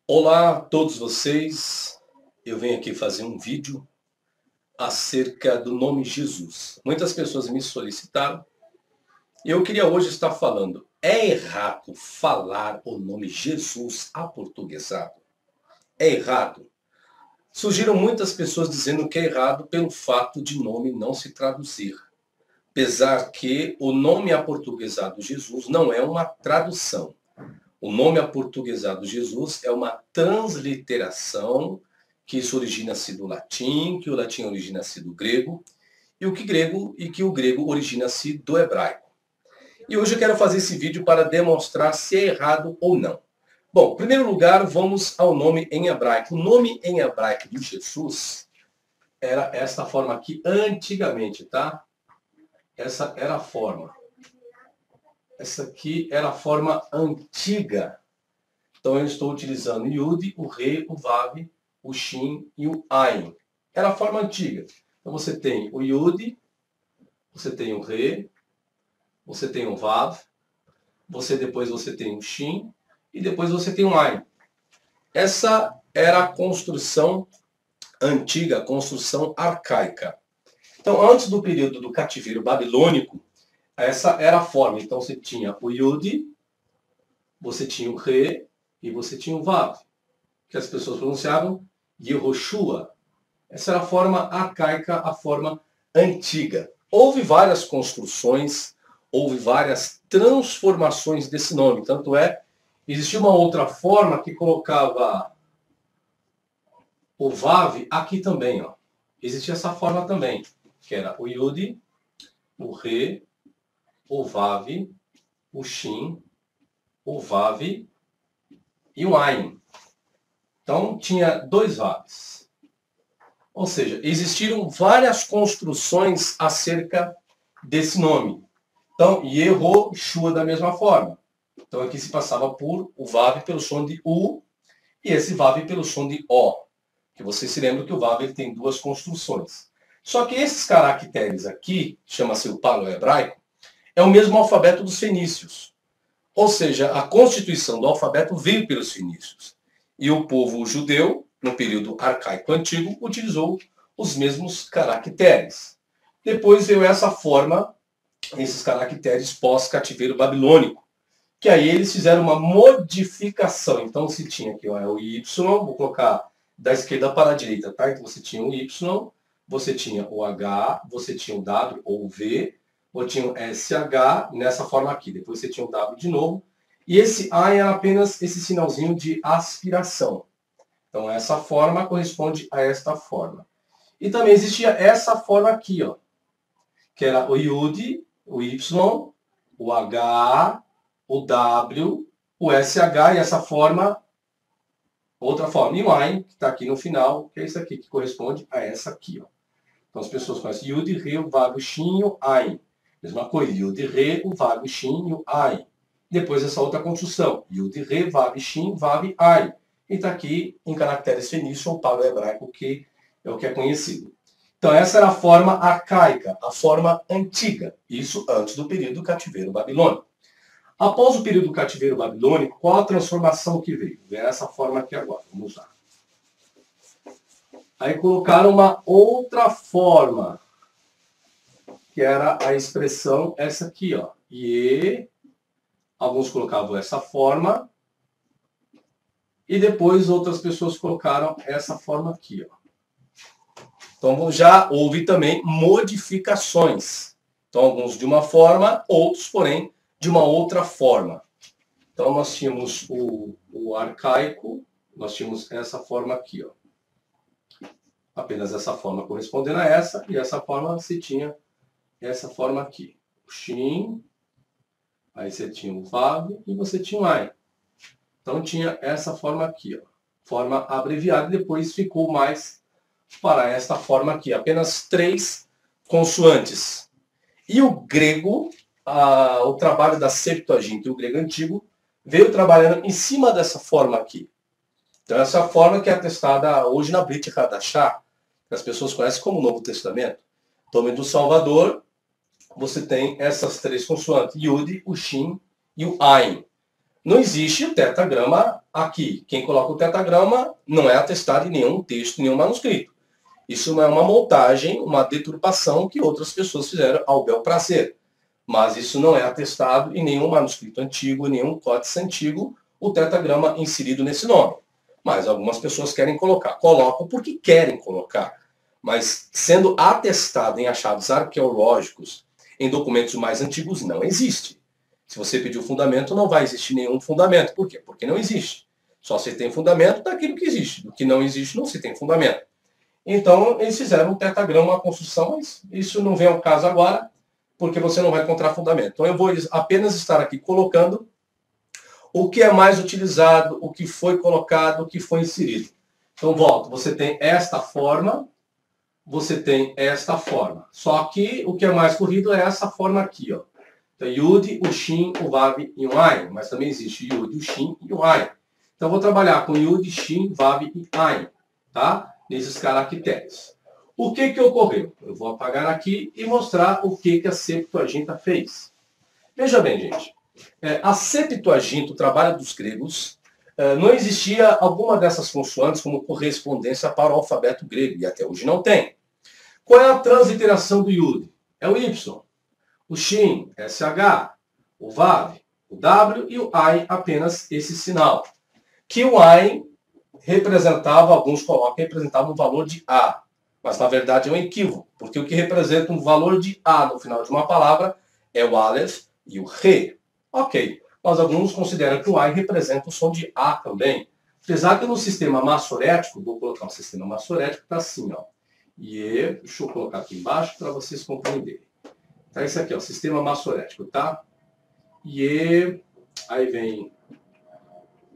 Olá a todos vocês, eu venho aqui fazer um vídeo acerca do nome Jesus. Muitas pessoas me solicitaram e eu queria hoje estar falando, é errado falar o nome Jesus aportuguesado? É errado? Surgiram muitas pessoas dizendo que é errado pelo fato de nome não se traduzir. Apesar que o nome aportuguesado Jesus não é uma tradução. O nome aportuguesado Jesus é uma transliteração que isso origina-se do latim, que o latim origina-se do grego, e que o grego origina-se do hebraico. E hoje eu quero fazer esse vídeo para demonstrar se é errado ou não. Bom, em primeiro lugar, vamos ao nome em hebraico. O nome em hebraico de Jesus era esta forma aqui antigamente, tá? Essa era a forma. Essa aqui era a forma antiga. Então eu estou utilizando o Yud, o Re, o Vav, o Shin e o Ain. Era a forma antiga. Então você tem o Yud, você tem o Re, você tem o Vav, depois você tem o Shin e depois você tem o Ain. Essa era a construção antiga, a construção arcaica. Então antes do período do cativeiro babilônico, essa era a forma. Então você tinha o Yud, você tinha o Re e você tinha o Vav, que as pessoas pronunciavam Yehoshua. Essa era a forma arcaica, a forma antiga. Houve várias construções, houve várias transformações desse nome. Tanto é, existia uma outra forma que colocava o Vav aqui também. Ó. Existia essa forma também, que era o Yud, o Re, o Vav, o Shin, o Vav e o Ain. Então tinha dois Vavs. Ou seja, existiram várias construções acerca desse nome. Então, Yehoshua da mesma forma. Então aqui se passava por o Vav pelo som de U e esse Vav pelo som de O. Que vocês se lembram que o Vav ele tem duas construções. Só que esses caracteres aqui, chama-se o palo-hebraico, é o mesmo alfabeto dos fenícios. Ou seja, a constituição do alfabeto veio pelos fenícios. E o povo judeu, no período arcaico antigo, utilizou os mesmos caracteres. Depois veio essa forma, esses caracteres pós-cativeiro babilônico, que aí eles fizeram uma modificação. Então se tinha aqui ó, o Y, vou colocar da esquerda para a direita, tá? Então você tinha o Y, você tinha o H, você tinha o W ou o V, ou tinha o SH nessa forma aqui. Depois você tinha o W de novo. E esse A era apenas esse sinalzinho de aspiração. Então essa forma corresponde a esta forma. E também existia essa forma aqui, ó, que era o Yud, o Y, o H, o W, o SH e essa forma, outra forma. E o Ain, que está aqui no final, que é isso aqui, que corresponde a essa aqui. Ó. Então as pessoas conhecem Yud, Re, o Vav, o Shin e o Ain. Mesma coisa, Yud, Re, o Vav, o Shin e o Ain. Depois essa outra construção, Yud, Re, Vav, Shin, Vav, Ain. E está aqui em caracteres fenícios ou palo-hebraico, que é o que é conhecido. Então essa era a forma arcaica, a forma antiga. Isso antes do período do cativeiro babilônico. Após o período do cativeiro babilônico, qual a transformação que veio? Veio essa forma aqui agora, vamos lá. Aí colocaram uma outra forma, que era a expressão essa aqui, ó. E alguns colocavam essa forma, e depois outras pessoas colocaram essa forma aqui, ó. Então já houve também modificações. Então alguns de uma forma, outros, porém, de uma outra forma. Então nós tínhamos o arcaico, nós tínhamos essa forma aqui, ó. Apenas essa forma correspondendo a essa, e essa forma se tinha essa forma aqui. O Shin, aí você tinha o Vav e você tinha o Ain. Então tinha essa forma aqui, ó. Forma abreviada, e depois ficou mais para esta forma aqui. Apenas 3 consoantes. E o grego, o trabalho da Septuaginta, o grego antigo, veio trabalhando em cima dessa forma aqui. Então essa forma que é atestada hoje na Brit Hadashah, que as pessoas conhecem como Novo Testamento. Tome do Salvador, você tem essas 3 consoantes, Yud, o Shin e o Ain. Não existe o tetragrama aqui. Quem coloca o tetragrama não é atestado em nenhum texto, nenhum manuscrito. Isso é uma montagem, uma deturpação que outras pessoas fizeram ao bel prazer. Mas isso não é atestado em nenhum manuscrito antigo, nenhum códice antigo, o tetragrama inserido nesse nome. Mas algumas pessoas querem colocar. Colocam porque querem colocar. Mas sendo atestado em achados arqueológicos, em documentos mais antigos, não existe. Se você pedir o fundamento, não vai existir nenhum fundamento. Por quê? Porque não existe. Só se tem fundamento daquilo que existe. Do que não existe, não se tem fundamento. Então, eles fizeram um tetragrama, uma construção, mas isso não vem ao caso agora, porque você não vai encontrar fundamento. Então, eu vou apenas estar aqui colocando o que é mais utilizado, o que foi colocado, o que foi inserido. Então, volto. Você tem esta forma, você tem esta forma. Só que o que é mais corrido é essa forma aqui, ó. Então, Yud, o Shin, o Vav e o Ain. Mas também existe Yud, o Shin e o Ain. Então, eu vou trabalhar com Yud, Shin, Vav e Ain, tá? Nesses caracteres. O que ocorreu? Eu vou apagar aqui e mostrar o que a Septuaginta fez. Veja bem, gente. A Septuaginta, o trabalho dos gregos, não existia alguma dessas consoantes como correspondência para o alfabeto grego, e até hoje não tem. Qual é a transliteração do Yud? É o Y. O Shin, SH. O Vav, o W e o Ain, apenas esse sinal. Que o Ain representava, alguns colocam, representava um valor de A. Mas, na verdade, é um equívoco, porque o que representa um valor de A no final de uma palavra é o Aleph e o Re. Ok, mas alguns consideram que o Ain representa o som de A também. Apesar que no sistema massorético, vou colocar o sistema massorético, está assim, ó. E deixa eu colocar aqui embaixo para vocês compreenderem. Então, esse aqui é o sistema massorético, tá? E aí vem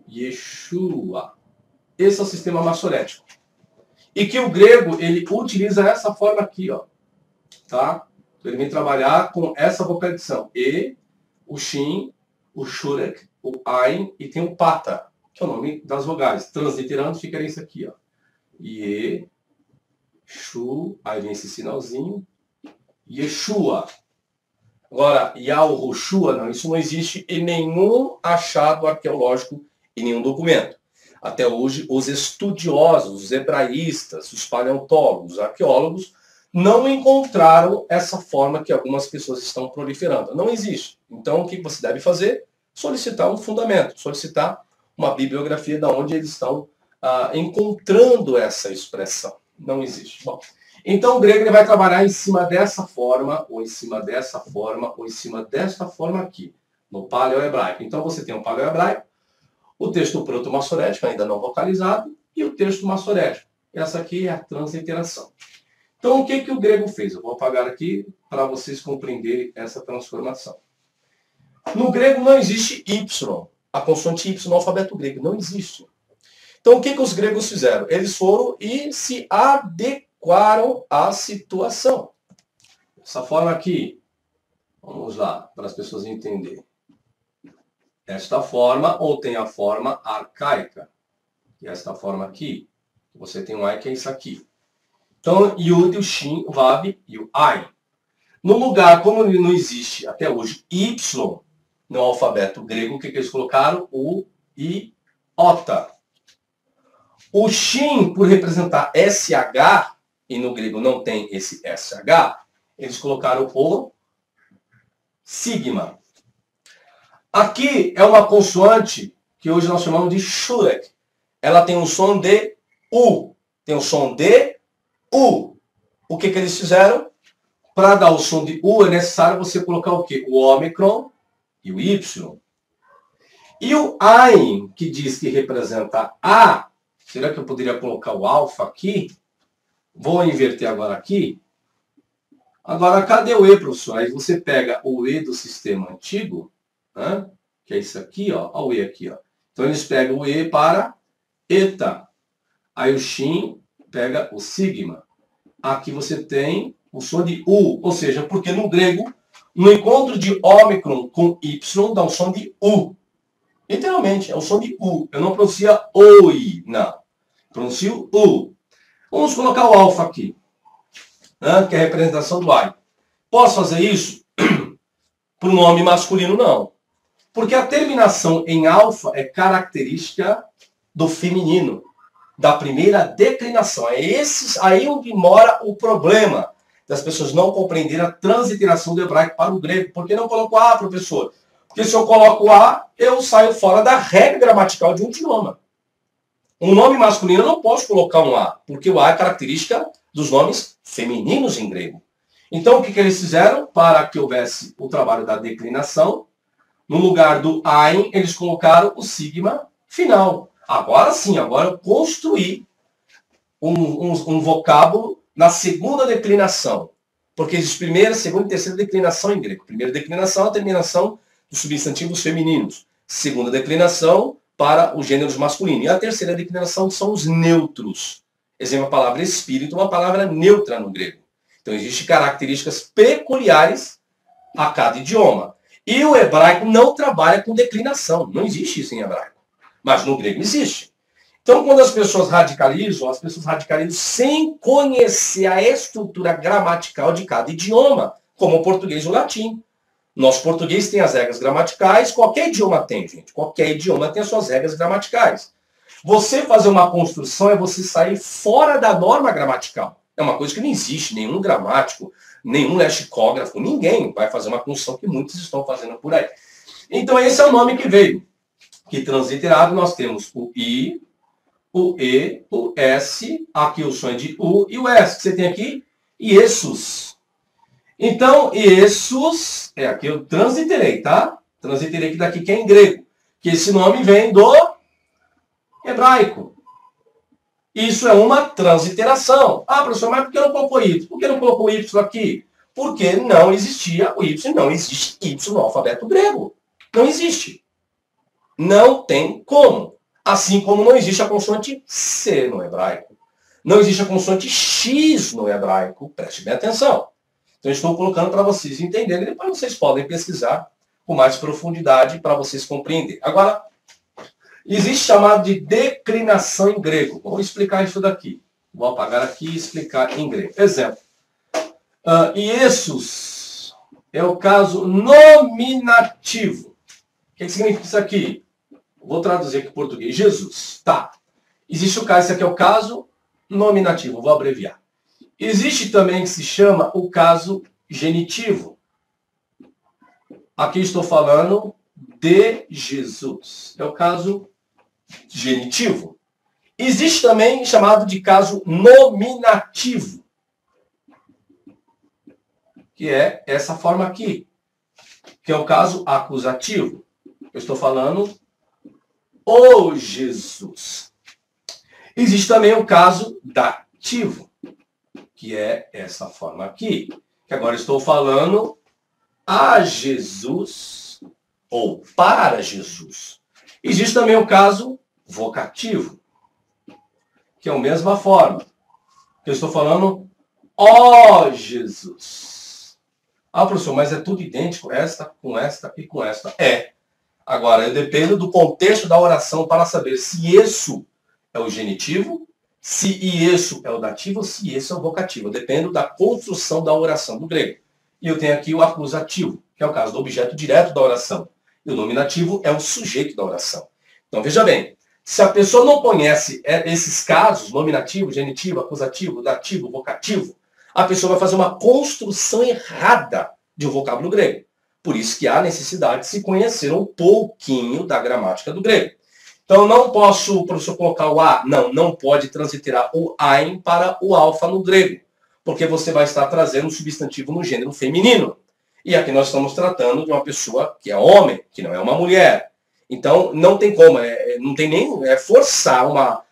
Yeshua. Esse é o sistema massorético. E que o grego, ele utiliza essa forma aqui, ó. Tá? Ele vem trabalhar com essa vocalização. E, o Shin, o Shurek, o Ain e tem o Pata, que é o nome das vogais. Transliterando, ficaria isso aqui, ó. Ye, Shu, aí vem esse sinalzinho. Yeshua. Agora, Yahushua, não, isso não existe em nenhum achado arqueológico, em nenhum documento. Até hoje, os estudiosos, os hebraístas, os paleontólogos, os arqueólogos, não encontraram essa forma que algumas pessoas estão proliferando. Não existe. Então, o que você deve fazer? Solicitar um fundamento, solicitar uma bibliografia de onde eles estão encontrando essa expressão. Não existe. Bom, então, o grego ele vai trabalhar em cima dessa forma, ou em cima dessa forma, ou em cima desta forma aqui, no paleo-hebraico. Então, você tem um paleo-hebraico, o texto proto-massorético, ainda não vocalizado, e o texto massorético. Essa aqui é a transliteração. Então, o que o grego fez? Eu vou apagar aqui para vocês compreenderem essa transformação. No grego não existe Y. A consoante Y no alfabeto grego não existe. Então, o que os gregos fizeram? Eles foram e se adequaram à situação. Essa forma aqui, vamos lá, para as pessoas entenderem. Esta forma, ou tem a forma arcaica, que é esta forma aqui. Você tem um Ai, que é isso aqui. Então, Yud, o Shin, o Vav e o Ain. No lugar, como não existe até hoje Y no alfabeto grego, o que eles colocaram? O Iota. O Shin, por representar SH, e no grego não tem esse SH, eles colocaram o Sigma. Aqui é uma consoante que hoje nós chamamos de Shurek. Ela tem um som de U. Tem um som de U. O que eles fizeram? Para dar o som de U é necessário você colocar o quê? O ômicron e o Y. E o Ain, que diz que representa A, será que eu poderia colocar o alfa aqui? Vou inverter agora aqui. Agora, cadê o E, professor? Aí você pega o E do sistema antigo, né? Que é isso aqui, ó. Olha o E aqui, ó. Então, eles pegam o E para Eta. Aí o Shin pega o Sigma. Aqui você tem o som de U. Ou seja, porque no grego, no encontro de ômicron com Y, dá um som de U. Literalmente, é um som de U. Eu não pronuncio OI, não. Pronuncio U. Vamos colocar o alfa aqui, né? Que é a representação do Ai. Posso fazer isso? Para o nome masculino, não. Porque a terminação em alfa é característica do feminino, da primeira declinação. É aí onde mora o problema das pessoas não compreenderem a transliteração do hebraico para o grego. Por que não colocou A, professor? Porque se eu coloco A, eu saio fora da regra gramatical de um idioma. Um nome masculino eu não posso colocar um A, porque o A é característica dos nomes femininos em grego. Então, o que eles fizeram? Para que houvesse o trabalho da declinação, no lugar do ein, eles colocaram o sigma final. Agora sim, agora eu construí um vocábulo na segunda declinação. Porque existe primeira, segunda e terceira declinação em grego. Primeira declinação é a terminação dos substantivos femininos. Segunda declinação para os gêneros masculinos. E a terceira declinação são os neutros. Exemplo, a palavra espírito é uma palavra neutra no grego. Então, existem características peculiares a cada idioma. E o hebraico não trabalha com declinação. Não existe isso em hebraico. Mas no grego existe. Então, quando as pessoas radicalizam sem conhecer a estrutura gramatical de cada idioma, como o português e o latim. Nosso português tem as regras gramaticais, qualquer idioma tem, gente. Qualquer idioma tem as suas regras gramaticais. Você fazer uma construção é você sair fora da norma gramatical. É uma coisa que não existe, nenhum gramático, nenhum lexicógrafo, ninguém vai fazer uma construção que muitos estão fazendo por aí. Então esse é o nome que veio. Que transliterado nós temos o I, o E, o S, aqui o som é de U e o S, que você tem aqui, Iesus. Então, Iesus, aqui eu transliterei, tá? Transliterei que daqui que é em grego. Que esse nome vem do hebraico. Isso é uma transliteração. Ah, professor, mas por que não colocou Y? Por que não colocou Y aqui? Porque não existia o Y, não existe Y no alfabeto grego. Não existe. Não tem como. Assim como não existe a consoante C no hebraico. Não existe a consoante X no hebraico. Preste bem atenção. Então, eu estou colocando para vocês entenderem. Depois vocês podem pesquisar com mais profundidade para vocês compreenderem. Agora, existe chamado de declinação em grego. Vou explicar isso daqui. Vou apagar aqui e explicar em grego. Exemplo. Iesus é o caso nominativo. O que significa isso aqui? Vou traduzir aqui em português. Jesus. Tá. Existe o caso, esse aqui é o caso nominativo. Vou abreviar. Existe também que se chama o caso genitivo. Aqui estou falando de Jesus. É o caso genitivo. Existe também chamado de caso nominativo. Que é essa forma aqui. Que é o caso acusativo. Eu estou falando o Jesus. Existe também o caso dativo. Que é essa forma aqui. Que agora estou falando a Jesus ou para Jesus. Existe também o caso vocativo, que é a mesma forma. Eu estou falando ó Jesus. Ah, professor, mas é tudo idêntico, esta e com esta. É. Agora, eu dependo do contexto da oração para saber se isso é o genitivo, se isso é o dativo ou se isso é o vocativo. Eu dependo da construção da oração do grego. E eu tenho aqui o acusativo, que é o caso do objeto direto da oração. E o nominativo é o sujeito da oração. Então, veja bem, se a pessoa não conhece esses casos, nominativo, genitivo, acusativo, dativo, vocativo, a pessoa vai fazer uma construção errada de um vocábulo grego. Por isso que há necessidade de se conhecer um pouquinho da gramática do grego. Então, não posso, professor, colocar o A. Não pode transliterar o ein para o alfa no grego. Porque você vai estar trazendo um substantivo no gênero feminino. E aqui nós estamos tratando de uma pessoa que é homem, que não é uma mulher. Então, não tem como, não tem nem forçar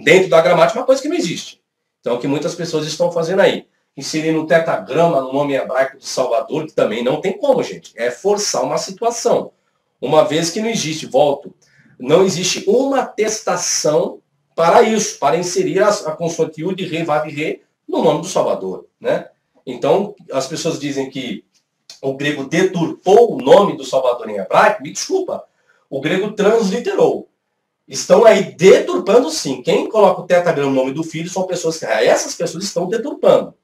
dentro da gramática uma coisa que não existe. Então, o que muitas pessoas estão fazendo aí. Inserindo um tetagrama no nome hebraico de Salvador, que também não tem como, gente. É forçar uma situação. Uma vez que não existe, volto, não existe uma atestação para isso, para inserir a consoante Yud, Re, Vav, Re no nome do Salvador, né? Então, as pessoas dizem que o grego deturpou o nome do Salvador em hebraico. Me desculpa, o grego transliterou. Estão aí deturpando sim. Quem coloca o tetagrama no nome do filho são pessoas que... Essas pessoas estão deturpando.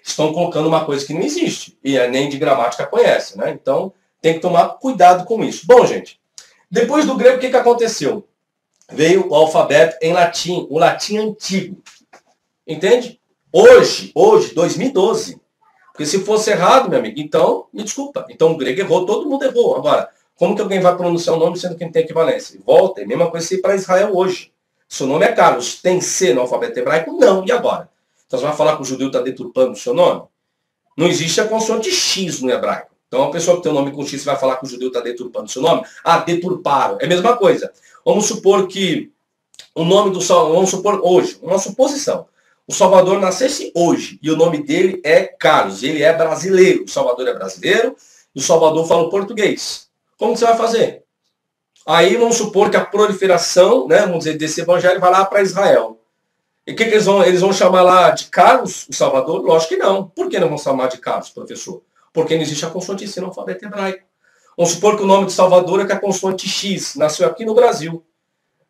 Estão colocando uma coisa que não existe. E nem de gramática conhece, né? Então, Tem que tomar cuidado com isso. Bom, gente, depois do grego, o que aconteceu? Veio o alfabeto em latim, o latim antigo. Entende? Hoje, 2012. Porque se fosse errado, meu amigo, então, me desculpa. Então o grego errou, todo mundo errou. Agora, como que alguém vai pronunciar o nome sendo que não tem equivalência? Volta, é a mesma coisa para Israel hoje. Seu nome é Carlos, tem C no alfabeto hebraico? Não. E agora? Então você vai falar que o judeu está deturpando o seu nome? Não existe a consoante X no hebraico. Então a pessoa que tem o nome com X vai falar que o judeu está deturpando o seu nome? Ah, deturparam. É a mesma coisa. Vamos supor que o nome do Salvador, vamos supor hoje, uma suposição. O Salvador nascesse hoje e o nome dele é Carlos. Ele é brasileiro. O Salvador é brasileiro e o Salvador fala português. Como que você vai fazer? Aí vamos supor que a proliferação, né, vamos dizer, desse evangelho vai lá para Israel. E o que eles vão chamar lá de Carlos, o Salvador? Lógico que não. Por que não vão chamar de Carlos, professor? Porque não existe a consoante C no alfabeto hebraico. Vamos supor que o nome de Salvador é que a consoante X nasceu aqui no Brasil.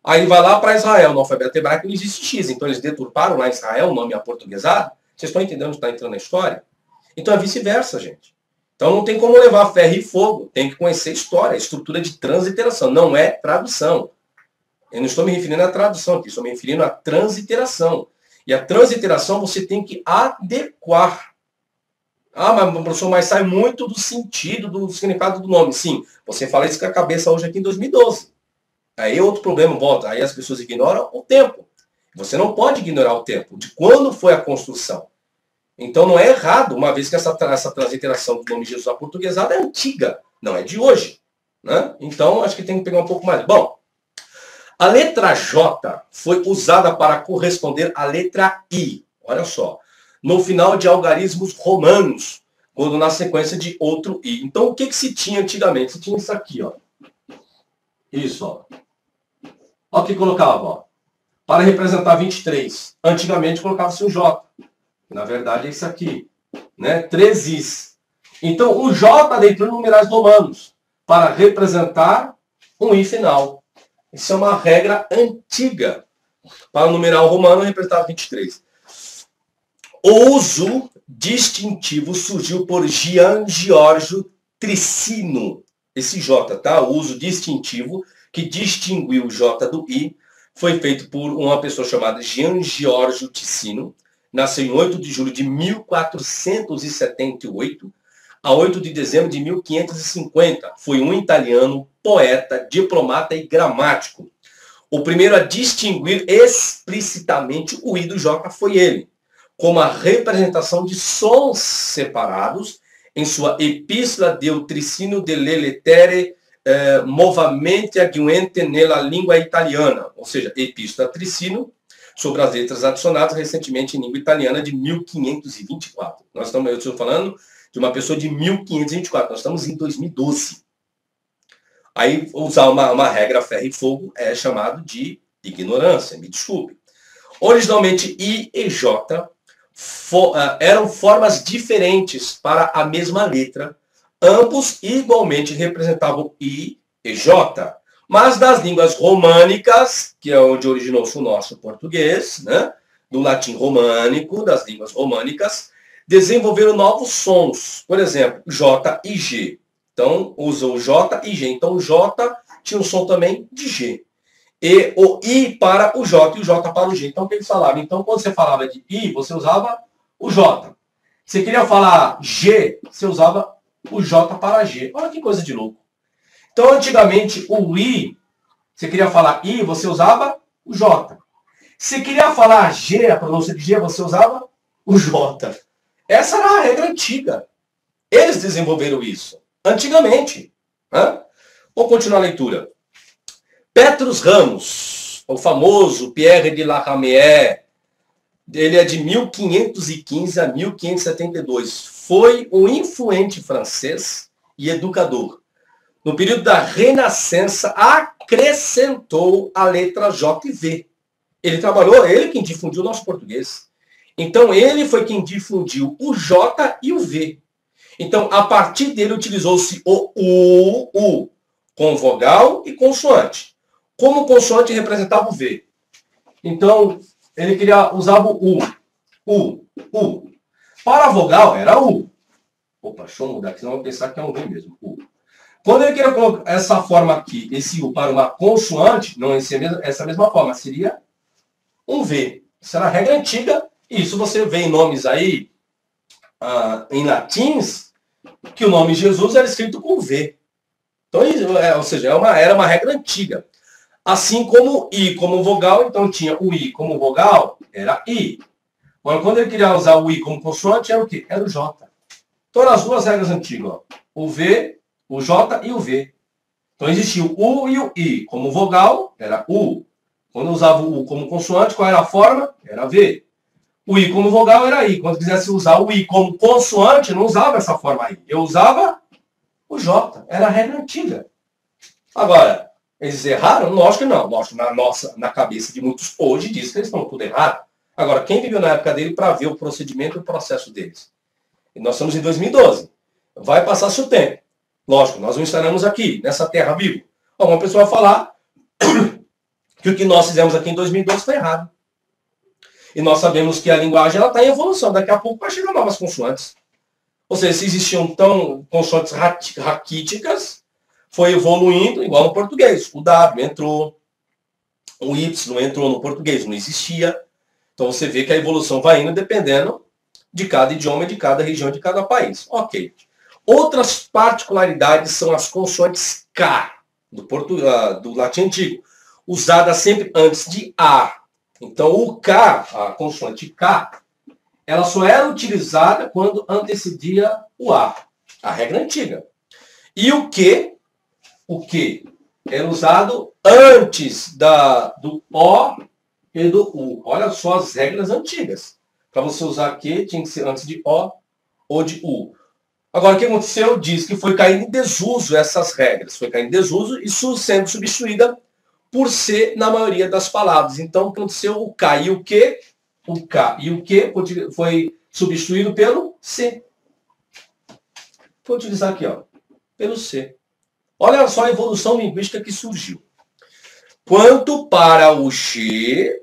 Aí vai lá para Israel, no alfabeto hebraico não existe X. Então eles deturparam lá em Israel o nome aportuguesado. Vocês estão entendendo onde está entrando na história? Então é vice-versa, gente. Então não tem como levar ferro e fogo. Tem que conhecer a história, a estrutura de transliteração. Não é tradução. Eu não estou me referindo à tradução aqui, estou me referindo à transliteração. E a transliteração você tem que adequar. Ah, mas professor, mas sai muito do sentido, do significado do nome. Sim, você fala isso com a cabeça hoje aqui em 2012. Aí outro problema volta, aí as pessoas ignoram o tempo. Você não pode ignorar o tempo, de quando foi a construção. Então não é errado, uma vez que essa transliteração do nome Jesus aportuguesado é antiga, não é de hoje. Né? Então acho que tem que pegar um pouco mais. Bom, a letra J foi usada para corresponder à letra I, olha só, no final de algarismos romanos, quando na sequência de outro I. Então o que se tinha antigamente? Se tinha isso aqui, ó. Isso, ó. Olha o que colocava, ó. Para representar 23. Antigamente colocava-se um J. Na verdade é isso aqui. Né? 3 Is. Então o J dentro de numerais romanos. Para representar um I final. Isso é uma regra antiga. Para o numeral romano representar 23. O uso distintivo surgiu por Gian Giorgio Trissino. Esse J, tá? O uso distintivo que distinguiu o J do I foi feito por uma pessoa chamada Gian Giorgio Trissino. Nasceu em 8 de julho de 1478 a 8 de dezembro de 1550. Foi um italiano, poeta, diplomata e gramático. O primeiro a distinguir explicitamente o I do J foi ele, como a representação de sons separados em sua Epístola del Trissino delle Lettere Movamente Aggiunte nella Língua Italiana, ou seja, Epístola Trissino, sobre as letras adicionadas recentemente em língua italiana de 1524. Eu estou falando de uma pessoa de 1524, nós estamos em 2012. Aí, usar uma regra ferro e fogo é chamado de ignorância, me desculpe. Originalmente, I e J eram formas diferentes para a mesma letra. Ambos igualmente representavam I e J. Mas das línguas românicas, que é onde originou-se o nosso português, né? Do latim românico, das línguas românicas, desenvolveram novos sons. Por exemplo, J e G. Então, usam J e G. Então, o J tinha um som também de G. E o I para o J e o J para o G. Então, o que eles falavam? Então, quando você falava de I, você usava o J. Você queria falar G, você usava o J para G. Olha que coisa de louco. Então, antigamente, o I, você queria falar I, você usava o J. Se queria falar G, a pronúncia de G, você usava o J. Essa era a regra antiga. Eles desenvolveram isso. Antigamente. Né? Vou continuar a leitura. Petrus Ramos, o famoso Pierre de la Ramière, ele é de 1515 a 1572. Foi um influente francês e educador. No período da Renascença, acrescentou a letra J e V. Ele trabalhou, ele quem difundiu o nosso português. Então, ele foi quem difundiu o J e o V. Então, a partir dele, utilizou-se o U, com vogal e consoante. Como consoante representava o V. Então, ele queria usar o U. Para a vogal, era U. Opa, deixa eu mudar, que senão eu vou pensar que é um V mesmo. U. Quando eu quero colocar essa forma aqui, esse U para uma consoante, não essa mesma forma, seria um V. Isso era a regra antiga. Isso você vê em nomes aí, em latins, que o nome Jesus era escrito com V. Então, ou seja, era uma regra antiga. Assim como I como vogal, então tinha o I como vogal, era I. Agora, quando ele queria usar o I como consoante, era o quê? Era o J. Então, eram as duas regras antigas. Ó. O V, o J e o V. Então, existia o U e o I. Como vogal, era U. Quando eu usava o U como consoante, qual era a forma? Era V. O I como vogal era I. Quando quisesse usar o I como consoante, não usava essa forma aí. Eu usava o J. Era a regra antiga. Agora, eles erraram? Lógico que não. Lógico, na cabeça de muitos hoje diz que eles estão tudo errado. Agora, quem viveu na época dele para ver o procedimento e o processo deles? E nós estamos em 2012. Vai passar-se o tempo. Lógico, nós não estaremos aqui, nessa terra viva. Alguma pessoa vai falar que o que nós fizemos aqui em 2012 foi errado. E nós sabemos que a linguagem está em evolução. Daqui a pouco vai chegar novas consoantes. Ou seja, se existiam consoantes raquíticas, foi evoluindo, igual no português. O W entrou, o Y entrou no português, não existia. Então você vê que a evolução vai indo dependendo de cada idioma, de cada região, de cada país. Ok. Outras particularidades são as consoantes K, do latim antigo, usadas sempre antes de A. Então o K, a consoante K, ela só era utilizada quando antecedia o A regra antiga. E o Q era usado antes do O e do U. Olha só as regras antigas. Para você usar Q, tinha que ser antes de O ou de U. Agora, o que aconteceu? Diz que foi caindo em desuso essas regras. Foi caindo em desuso, isso sendo substituída por C na maioria das palavras. Então, o que aconteceu? O K e o Q, foi substituído pelo C. Vou utilizar aqui, ó, pelo C. Olha só a evolução linguística que surgiu. Quanto para o G,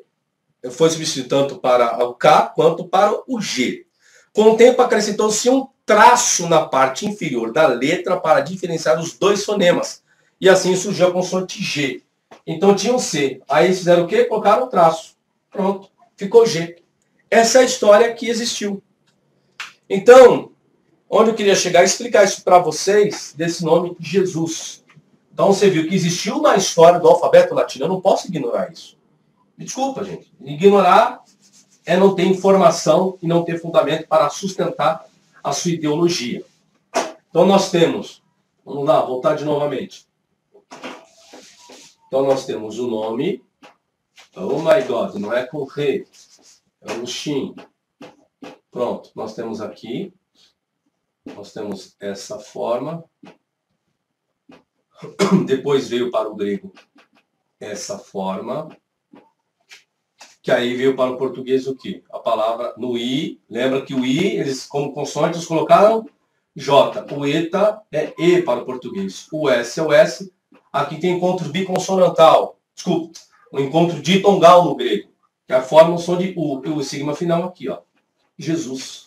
foi substituído tanto para o K quanto para o G. Com o tempo, acrescentou-se um traço na parte inferior da letra para diferenciar os dois fonemas. E assim surgiu a consoante G. Então tinha um C. Aí eles fizeram o quê? Colocaram um traço. Pronto. Ficou G. Essa é a história que existiu. Então, onde eu queria chegar é explicar isso para vocês desse nome Jesus. Então você viu que existiu na história do alfabeto latino. Eu não posso ignorar isso. Me desculpa, gente. Ignorar é não ter informação e não ter fundamento para sustentar a sua ideologia. Então nós temos, vamos lá, voltar de novamente. Então nós temos o nome, oh my God, não é com re, é um Shin. Pronto, nós temos aqui, nós temos essa forma. Depois veio para o grego essa forma. Que aí veio para o português o quê? A palavra no I. Lembra que o I, eles como consoante, eles colocaram J. O ETA é E para o português. O S é o S. Aqui tem encontro biconsonantal. Desculpa. O encontro ditongal no grego. Que é a forma o som de U. E o sigma final aqui, ó. Jesus.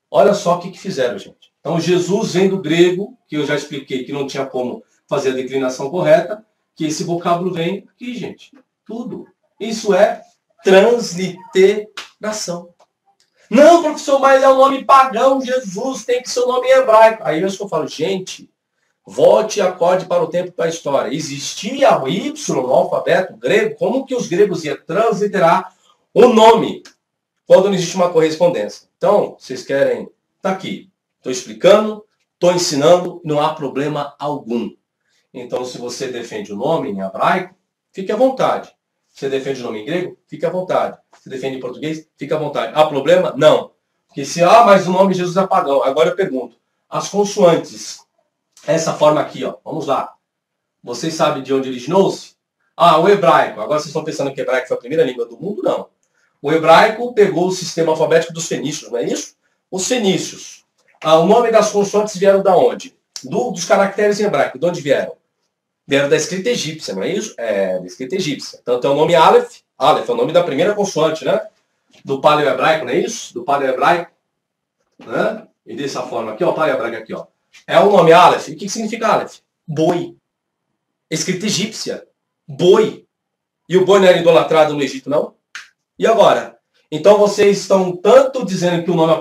Olha só o que fizeram, gente. Então, Jesus vem do grego, que eu já expliquei que não tinha como fazer a declinação correta, que esse vocábulo vem aqui, gente. Tudo. Isso é transliteração. Não, professor, mas é um nome pagão, Jesus, tem que ser um nome hebraico. Aí eu falo, gente, volte e acorde para o tempo da história. Existia o Y no alfabeto grego, como que os gregos iam transliterar o nome quando não existe uma correspondência? Então, vocês querem... Está aqui. Estou explicando, estou ensinando, não há problema algum. Então, se você defende o nome em hebraico, fique à vontade. Você defende o nome em grego? Fique à vontade. Você defende em português? Fique à vontade. Há problema? Não. Porque se, mas o nome de Jesus é pagão. Agora eu pergunto, as consoantes, essa forma aqui, ó, vamos lá. Vocês sabem de onde originou-se? O hebraico. Agora vocês estão pensando que o hebraico foi a primeira língua do mundo? Não. O hebraico pegou o sistema alfabético dos fenícios, não é isso? Os fenícios. O nome das consoantes vieram da onde? Dos caracteres em hebraico. De onde vieram? Vieram da escrita egípcia, não é isso? É, da escrita egípcia. Tanto é o nome Aleph. Aleph é o nome da primeira consoante, né? Do paleo-hebraico, não é isso? Do paleo-hebraico. Né? E dessa forma aqui, ó, paleo-hebraico aqui, ó. É o nome Aleph. E o que significa Aleph? Boi. Escrita egípcia. Boi. E o boi não era idolatrado no Egito, não? E agora? Então vocês estão tanto dizendo que o nome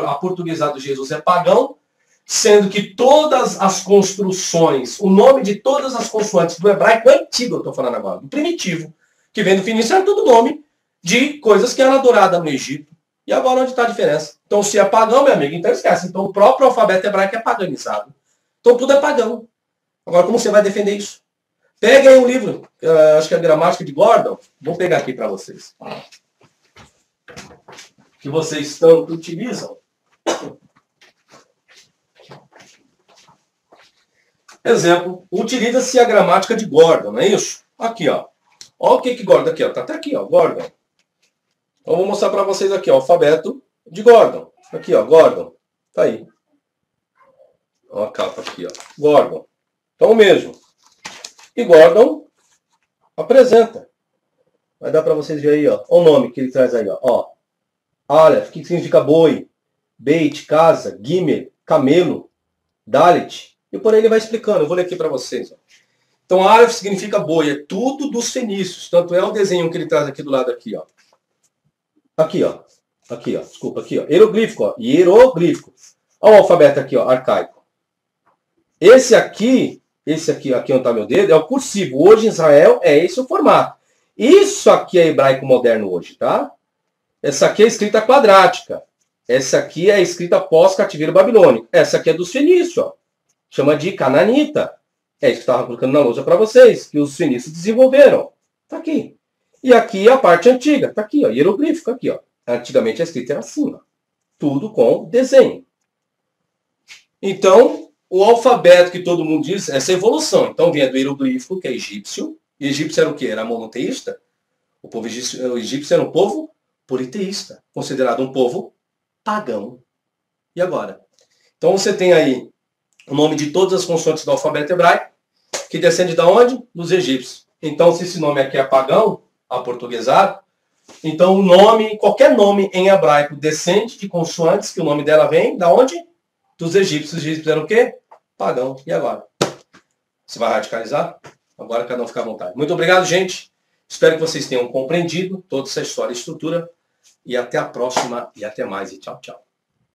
aportuguesado de Jesus é pagão, sendo que todas as construções, o nome de todas as consoantes do hebraico antigo, eu estou falando agora, do primitivo, que vem do fenício, era tudo nome de coisas que eram adoradas no Egito. E agora onde está a diferença? Então se é pagão, meu amigo, então esquece. Então o próprio alfabeto hebraico é paganizado. Então tudo é pagão. Agora como você vai defender isso? Pega aí um livro, acho que é a Gramática de Gordon. Vou pegar aqui para vocês. Que vocês tanto utilizam. Exemplo, utiliza-se a gramática de Gordon, não é isso? Aqui, ó. Olha o que Gordon aqui, ó. Tá até aqui, ó, Gordon. Então, eu vou mostrar para vocês aqui, ó, o alfabeto de Gordon. Aqui, ó, Gordon. Tá aí. Olha a capa aqui, ó. Gordon. Então, o mesmo. E Gordon apresenta. Vai dar para vocês verem aí, ó. Olha o nome que ele traz aí, ó. Aleph, que significa boi. Beit, casa. Gimel, camelo. Dalet. E por aí ele vai explicando. Eu vou ler aqui para vocês, ó. Então, Aleph significa boi. É tudo dos fenícios. Tanto é o desenho que ele traz aqui do lado aqui, ó. Aqui, ó. Aqui, ó. Desculpa, aqui, ó. Hieroglífico, ó. Hieroglífico. Olha o alfabeto aqui, ó. Arcaico. Esse aqui onde está meu dedo, é o cursivo. Hoje em Israel é esse o formato. Isso aqui é hebraico moderno hoje, tá? Essa aqui é a escrita quadrática. Essa aqui é a escrita pós-cativeiro babilônico. Essa aqui é dos fenícios, ó. Chama de cananita. É isso que eu estava colocando na lousa para vocês, que os fenícios desenvolveram. Tá aqui. E aqui é a parte antiga. Tá aqui, ó. Hieroglífico, aqui, ó. Antigamente a escrita era assim, ó. Tudo com desenho. Então, o alfabeto que todo mundo diz, essa é evolução. Então, vinha do hieroglífico, que é egípcio. E egípcio era o quê? Era monoteísta. O povo egípcio era um povo politeísta, considerado um povo pagão. E agora? Então, você tem aí o nome de todas as consoantes do alfabeto hebraico, que descende de onde? Dos egípcios. Então, se esse nome aqui é pagão, aportuguesado, então o nome, qualquer nome em hebraico descende de consoantes, que o nome dela vem da onde? Dos egípcios. Os egípcios eram o quê? Pagão. E agora? Você vai radicalizar? Agora cada um fica à vontade. Muito obrigado, gente. Espero que vocês tenham compreendido toda essa história e estrutura. E até a próxima. E até mais. E tchau, tchau.